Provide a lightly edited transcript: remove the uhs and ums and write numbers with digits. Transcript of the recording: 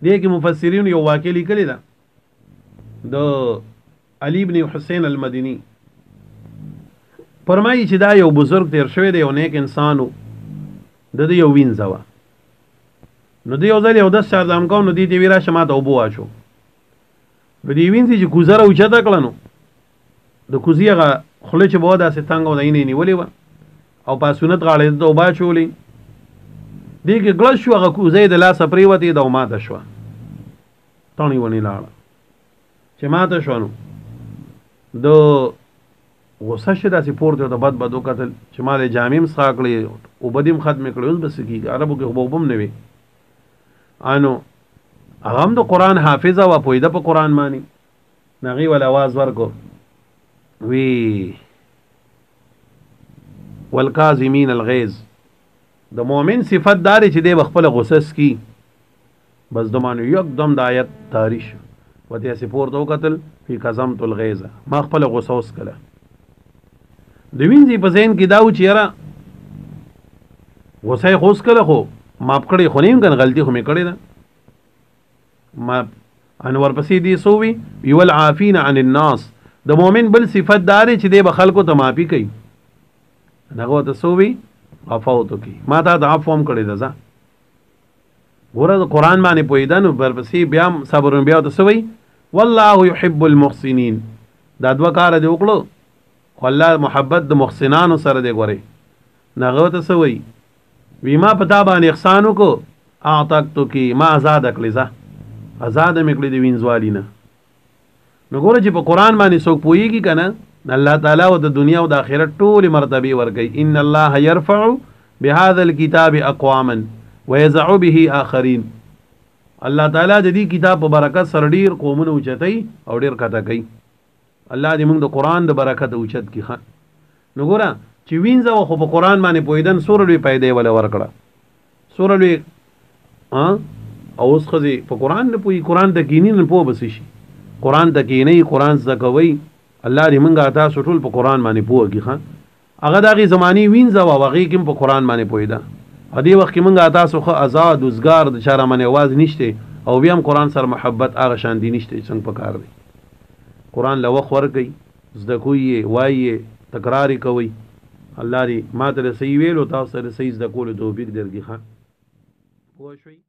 دې کې مفسرین یو واقع لیکلی ده د علي ابن حسین المدینی فرمایي چې دا یو بزرگ تیر شوی دی یو نیک انسان و د دې یو وینځه وه نو دی یو ځل یو 10 چاردام کو نو دی ته ویرا شماته اوبو واچو په دې وینځي چې ګوزره اوچته کړه نو د کوزي هغه خوله چې به داسې تنګ او د عینې نیولې وه او پاسونت غاړې ته اوبه اچولې دې کې ګړز شو هغه کوزه د لاسه پرېوتې ده او ماته شوه تڼۍ ونې لاړه چې ماته شوه نو د غوسه شي داسې پورته د بد بد وکتل چې ما د جامې هم څښا کړې اوبه دې هم ختمې کړې اوس به څه کېږي عربو کې خو به اوبه هم نه وي نو هغه هم د قرآن حافظه وه پوهېده په قرآن باندې نو هغې ول اواز ورکړو وی والکاظمین الغیظ د مؤمن صفت دا دی چې دی به خپله غوسه څکي بس د مانو یکدم د آیت طاري شو ورته هسې پورته وکتل فی کظمت الغیظ ما خپله غوسه وڅکله د وینځي په ذهن کې دا و چې یاره غوسه یې خو وڅکله خو ماپ کړې خو نه یم که نه غلطي خو مې کړې ده ما انور پسې دې څه ووي والعافین عن الناس د مؤمن بل صفت دا دی چې دی به خلکو ته معافي کوي هغه ورته څه ووي عفوت وکړي ما تا د عفو هم کړې ده ځه ګوره د قرآن باندې پوهېده نو ورپسې بیا هم صبر بیا ورته څه وایي والله یحب المحسنین دا دوه کاره دې وکړو خو الله محبت د محسنانو سره دی ګورئ نو هغه ورته څه وایي وی ما په تا باندې احسان وکړو اعتقتکې ما ازاده کړې ځه ازاده مې کړې د وینځوالي نه نو ګوره چې په قرآن باندې څوک پوهېږي که نه الله تعالی او د دنیا او د آخرت ټولې مرتبې ورکوي ان الله یرفع بهذا الكتاب اقواما ويزع به آخرین الله تعالی د دې کتاب په برکت سره ډېر قومونه اوچتوي او ډېر کته کوي الله دې موږ د قرآن د برکت اوچت کړي ښه نو ګوره چې وینځه وه خو په قرآن باندې پوهېدن څومره لوی پیدې وله ورکړه څومره لوی او اوس ښځې په قرآن نه پوهېږي قرآن ته کښېني نه پوه به څه شي قرآن ته کښېنئ قرآن زده کوئ الله دې موږ تاسو ټول په قرآن باندې پوه کړي ښه هغه د هغې زمانې وینځه وه هغې کې هم په قرآن باندې پوهېده په دې وخت کې موږ تاسو ښه آزاد وزګار د چا رامنې اواز نشته او بیا هم قرآن سره محبت هغه شاندي نشته چې څنګه پکار دی قرآن له وخت ورکوئ زده کوئ یې وایي یې تکرار یې کوئ الله دې ما ته د صحیح ویلو تاسو ته د صحیح زده کولو توفیق درکړي ښه پوه شوئ